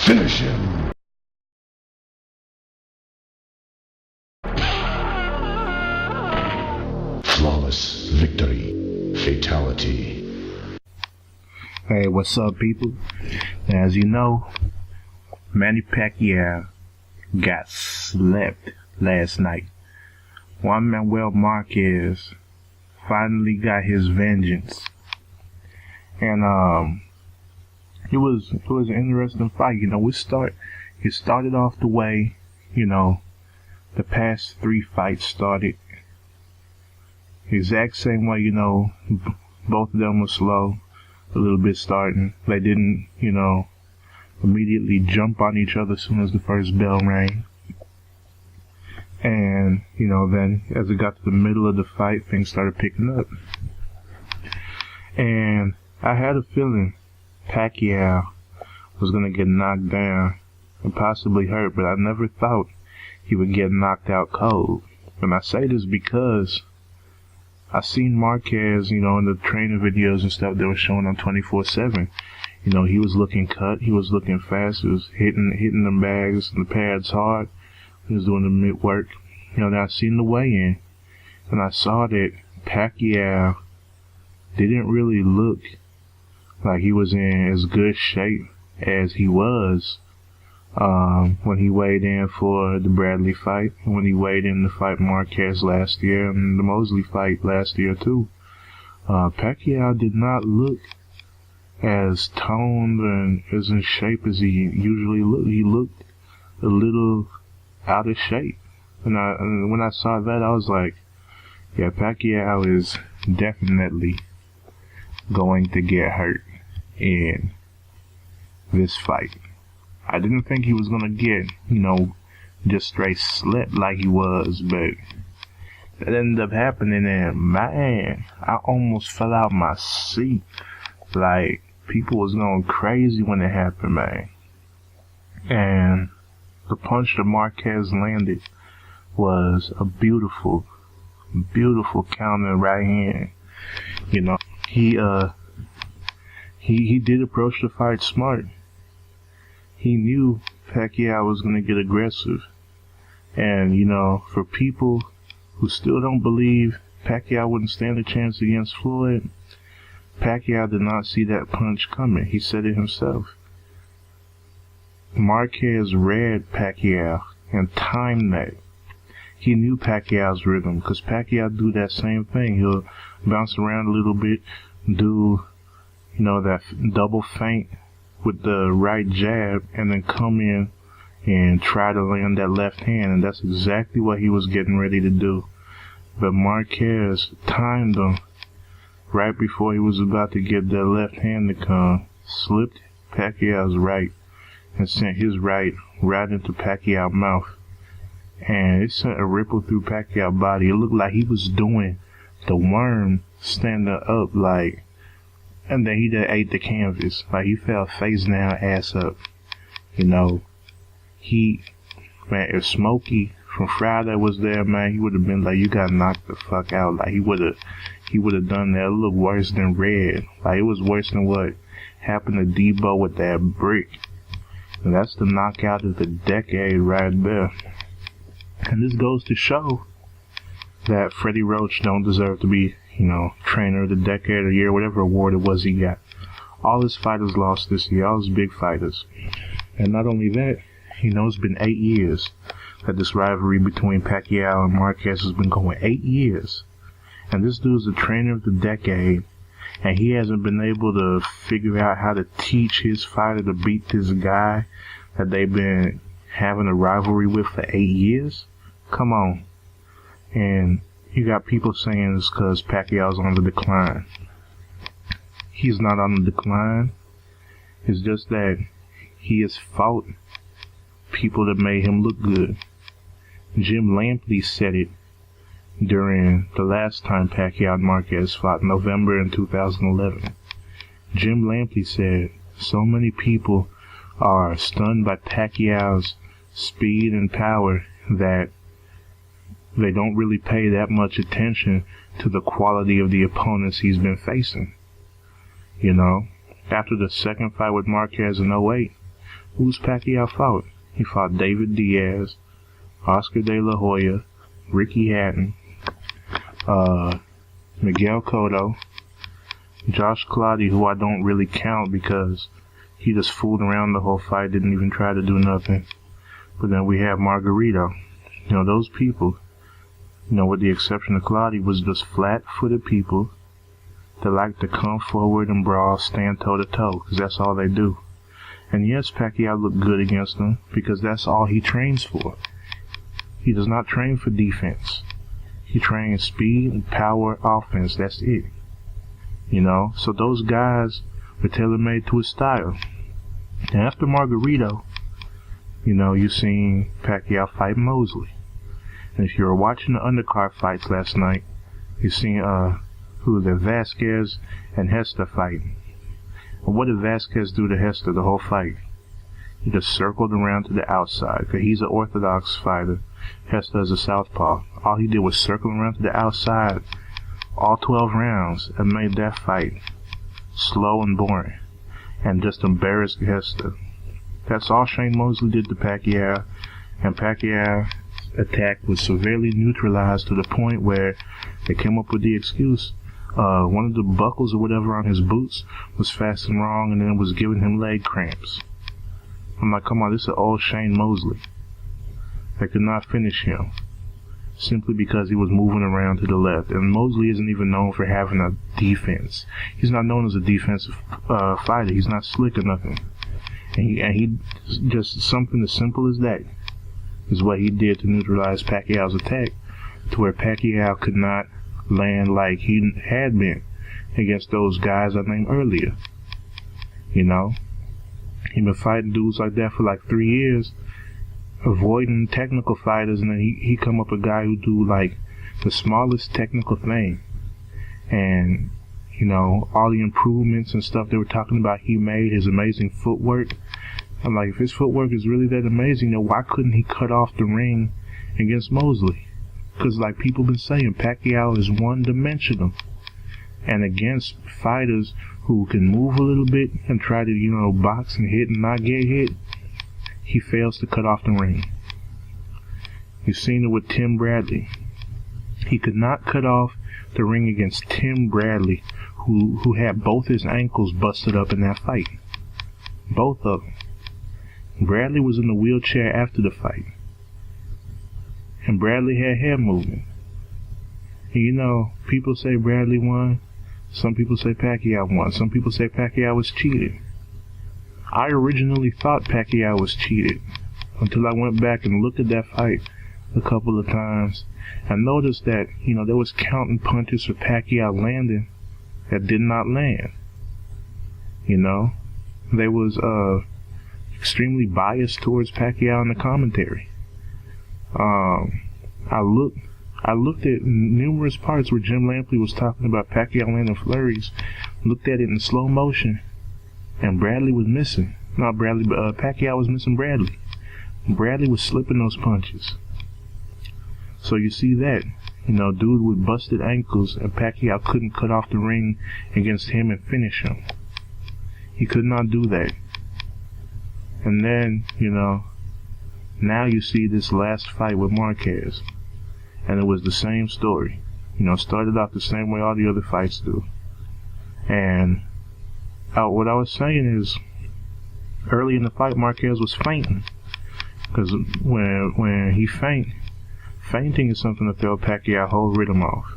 Finish him! Flawless victory. Fatality. Hey, what's up, people? As you know, Manny Pacquiao got slept last night. Juan Manuel Marquez finally got his vengeance. And it was an interesting fight. It started off the way, the past 3 fights started. Exact same way, both of them were slow, a little bit starting. They didn't, immediately jump on each other as soon as the first bell rang. And, then as it got to the middle of the fight, things started picking up. And I had a feeling Pacquiao was going to get knocked down and possibly hurt, but I never thought he would get knocked out cold. And I say this because I seen Marquez, in the training videos and stuff they were showing on 24/7. He was looking cut, he was looking fast, he was hitting the bags and the pads hard. He was doing the mid work. Then I seen the weigh-in, and I saw that Pacquiao didn't really look like he was in as good shape as he was when he weighed in for the Bradley fight, and when he weighed in to fight Marquez last year, and the Mosley fight last year too. Pacquiao did not look as toned and as in shape as he usually looked. He looked a little out of shape. And when I saw that, I was like, yeah, Pacquiao is definitely going to get hurt in this fight. I didn't think he was going to get, just straight slept like he was, but that ended up happening, and man, I almost fell out my seat. Like, people was going crazy when it happened, man. And the punch that Marquez landed was a beautiful, beautiful counter right hand. He did approach the fight smart. He knew Pacquiao was going to get aggressive. And, for people who still don't believe Pacquiao wouldn't stand a chance against Floyd, Pacquiao did not see that punch coming. He said it himself. Marquez read Pacquiao and timed that. He knew Pacquiao's rhythm, because Pacquiao do that same thing. He'll bounce around a little bit, do, that double feint with the right jab, and then come in and try to land that left hand, and that's exactly what he was getting ready to do. But Marquez timed him right before he was about to get that left hand to come, slipped Pacquiao's right, and sent his right into Pacquiao's mouth. And it sent a ripple through Pacquiao's body. It looked like he was doing the worm standing up, and then he just ate the canvas. Like, he fell face down, ass up. If Smokey from Friday was there, man, he would have been like, you got knocked the fuck out. Like, he would have done that. It looked worse than Red. Like, it was worse than what happened to Debo with that brick. And that's the knockout of the decade right there. And this goes to show that Freddie Roach don't deserve to be, trainer of the decade or year, whatever award it was he got. All his fighters lost this year, all his big fighters. And not only that, it's been 8 years that this rivalry between Pacquiao and Marquez has been going. 8 years. And this dude's the trainer of the decade, and he hasn't been able to figure out how to teach his fighter to beat this guy that they've been having a rivalry with for 8 years? Come on. And you got people saying it's because Pacquiao's on the decline. He's not on the decline. It's just that he has fought people that made him look good. Jim Lampley said it during the last time Pacquiao and Marquez fought, November in 2011. Jim Lampley said, so many people are stunned by Pacquiao's speed and power that they don't really pay that much attention to the quality of the opponents he's been facing. After the second fight with Marquez in 2008, Who's Pacquiao fought? He fought David Diaz, Oscar De La Hoya, Ricky Hatton, Miguel Cotto, Josh Clottey, who I don't really count because he just fooled around the whole fight, didn't even try to do nothing. But then we have Margarito. You know, those people, you know, with the exception of Clottey, was just flat-footed people that like to come forward and brawl, stand toe-to-toe, because that's all they do. And yes, Pacquiao looked good against them, because that's all he trains for. He does not train for defense. He trains speed and power offense, that's it. You know, so those guys were tailor-made to his style. And after Margarito, you know, you seen Pacquiao fight Mosley. And if you were watching the undercard fights last night, you seen, Vasquez and Hester fighting. And what did Vasquez do to Hester the whole fight? He just circled around to the outside, because he's an orthodox fighter. Hester is a southpaw. All he did was circle around to the outside all 12 rounds and made that fight slow and boring and just embarrassed Hester. That's all Shane Mosley did to Pacquiao, and Pacquiao's attack was severely neutralized to the point where they came up with the excuse one of the buckles or whatever on his boots was fastened wrong and then was giving him leg cramps. I'm like, come on, this is old Shane Mosley. They could not finish him simply because he was moving around to the left. And Mosley isn't even known for having a defense. He's not known as a defensive fighter. He's not slick or nothing. And he just something as simple as that is what he did to neutralize Pacquiao's attack, to where Pacquiao could not land like he had been against those guys I named earlier. You know, he'd been fighting dudes like that for like 3 years, avoiding technical fighters, and then he come up with a guy who do like the smallest technical thing, and you know, all the improvements and stuff they were talking about he made, his amazing footwork. I'm like, if his footwork is really that amazing, then why couldn't he cut off the ring against Mosley? Because like people been saying, Pacquiao is one-dimensional, and against fighters who can move a little bit and try to, you know, box and hit and not get hit, he fails to cut off the ring. You've seen it with Tim Bradley. He could not cut off the ring against Tim Bradley, who had both his ankles busted up in that fight. Both of them. Bradley was in the wheelchair after the fight, and Bradley had head movement. And you know, people say Bradley won. Some people say Pacquiao won. Some people say Pacquiao was cheated. I originally thought Pacquiao was cheated until I went back and looked at that fight a couple of times and noticed that, you know, there was counting punches for Pacquiao landing that did not land. You know, they was extremely biased towards Pacquiao in the commentary. I looked at numerous parts where Jim Lampley was talking about Pacquiao landing flurries, looked at it in slow motion, and Bradley was missing. Not Bradley, but Pacquiao was missing Bradley. Bradley was slipping those punches. So you see that, you know, dude with busted ankles, and Pacquiao couldn't cut off the ring against him and finish him. He could not do that. And then, you know, now you see this last fight with Marquez, and it was the same story. You know, started out the same way all the other fights do. And what I was saying is, early in the fight, Marquez was fainting, because when he fainting is something to throw Pacquiao whole rhythm off.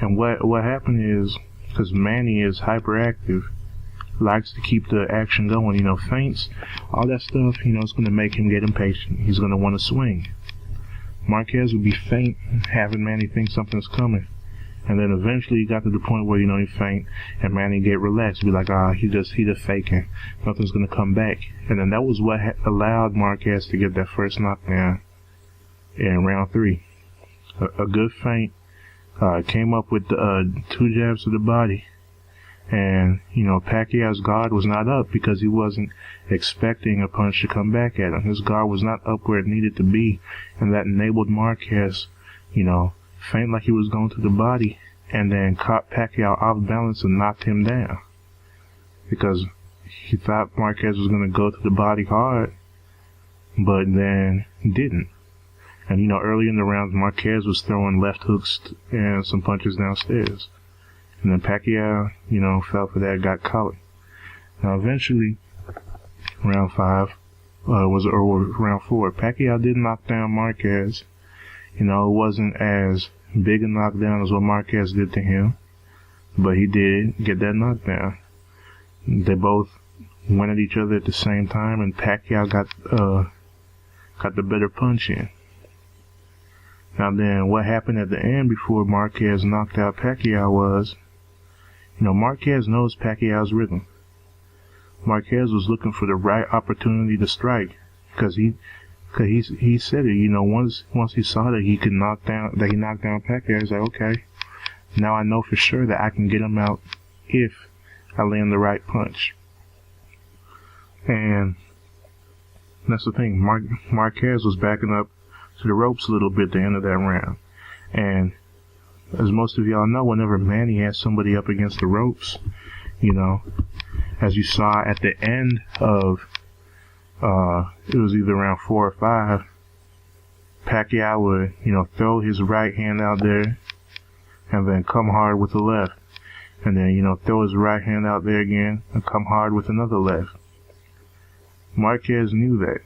And what happened is, because Manny is hyperactive, likes to keep the action going, you know, feints, all that stuff, you know, it's going to make him get impatient. He's going to want to swing. Marquez would be faint, having Manny think something's coming. And then eventually he got to the point where, you know, he faint, and Manny get relaxed, be like, he just faking. Nothing's going to come back. And then that was what allowed Marquez to get that first knockdown in round 3. A good feint, came up with 2 jabs to the body. And, you know, Pacquiao's guard was not up because he wasn't expecting a punch to come back at him. His guard was not up where it needed to be, and that enabled Marquez, you know, feint like he was going to the body, and then caught Pacquiao off balance and knocked him down. Because he thought Marquez was going to go to the body hard, but then didn't. And, early in the rounds, Marquez was throwing left hooks and some punches downstairs. And then Pacquiao, fell for that, got caught. Now, eventually, round 5, or round 4, Pacquiao did knock down Marquez. It wasn't as big a knockdown as what Marquez did to him, but he did get that knockdown. They both went at each other at the same time, and Pacquiao got the better punch in. Now then, what happened at the end before Marquez knocked out Pacquiao was, Marquez knows Pacquiao's rhythm. Marquez was looking for the right opportunity to strike, because he said it, once he saw that he knocked down Pacquiao, he's like, okay, now I know for sure that I can get him out if I land the right punch. And that's the thing, Marquez was backing up to the ropes a little bit at the end of that round. And as most of y'all know, whenever Manny has somebody up against the ropes, as you saw at the end of, it was either round 4 or 5, Pacquiao would, throw his right hand out there and then come hard with the left. And then, throw his right hand out there again and come hard with another left. Marquez knew that.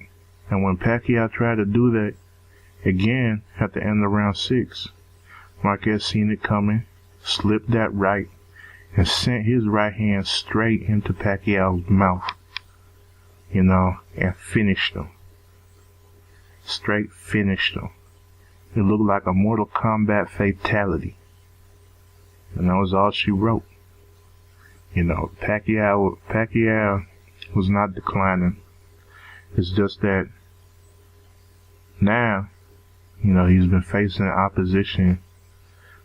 And when Pacquiao tried to do that again at the end of round 6, Marquez seen it coming, slipped that right, and sent his right hand straight into Pacquiao's mouth, and finished him. Straight finished him. It looked like a Mortal Kombat fatality. And that was all she wrote. Pacquiao was not declining. It's just that now, he's been facing opposition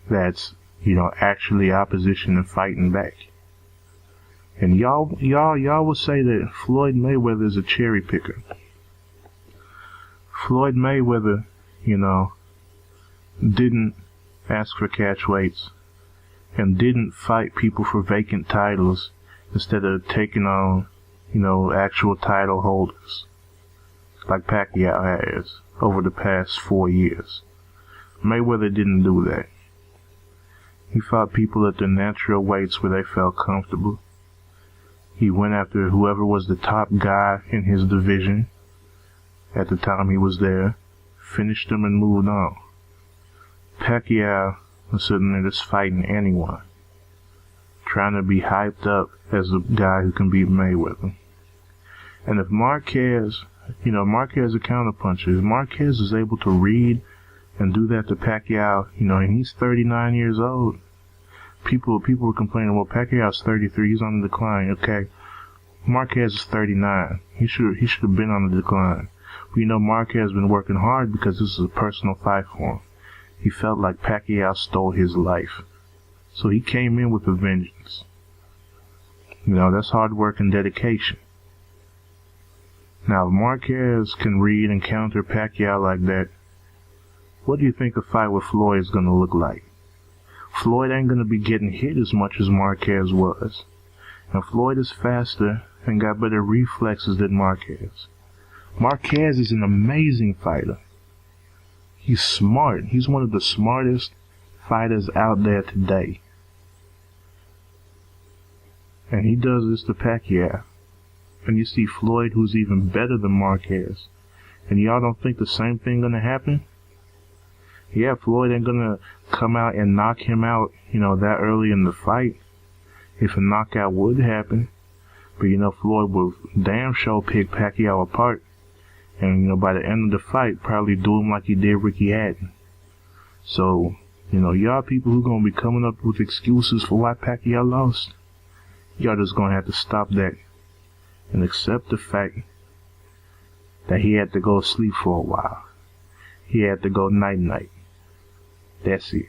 that's, actually opposition and fighting back. And y'all will say that Floyd Mayweather is a cherry picker. Floyd Mayweather, didn't ask for catch weights and didn't fight people for vacant titles instead of taking on, actual title holders like Pacquiao has over the past 4 years. Mayweather didn't do that. He fought people at the natural weights where they felt comfortable. He went after whoever was the top guy in his division at the time he was there, finished him and moved on. Pacquiao was sitting there just fighting anyone, trying to be hyped up as a guy who can beat Mayweather. And if Marquez, Marquez a counterpuncher, if Marquez is able to read and do that to Pacquiao, and he's 39 years old. People were complaining, well, Pacquiao's 33, he's on the decline. Okay, Marquez is 39. He should have been on the decline. But Marquez has been working hard because this is a personal fight for him. He felt like Pacquiao stole his life. So he came in with a vengeance. That's hard work and dedication. Now, if Marquez can read and counter Pacquiao like that, what do you think a fight with Floyd is going to look like? Floyd ain't going to be getting hit as much as Marquez was. And Floyd is faster and got better reflexes than Marquez. Marquez is an amazing fighter. He's smart. He's one of the smartest fighters out there today. And he does this to Pacquiao. And you see Floyd, who's even better than Marquez. And y'all don't think the same thing gonna happen? Yeah, Floyd ain't gonna come out and knock him out, that early in the fight. If a knockout would happen. But Floyd will damn sure pick Pacquiao apart. And, by the end of the fight, probably do him like he did Ricky Hatton. So, y'all people who gonna be coming up with excuses for why Pacquiao lost, y'all just gonna have to stop that and accept the fact that he had to go sleep for a while. He had to go night-night. That's it.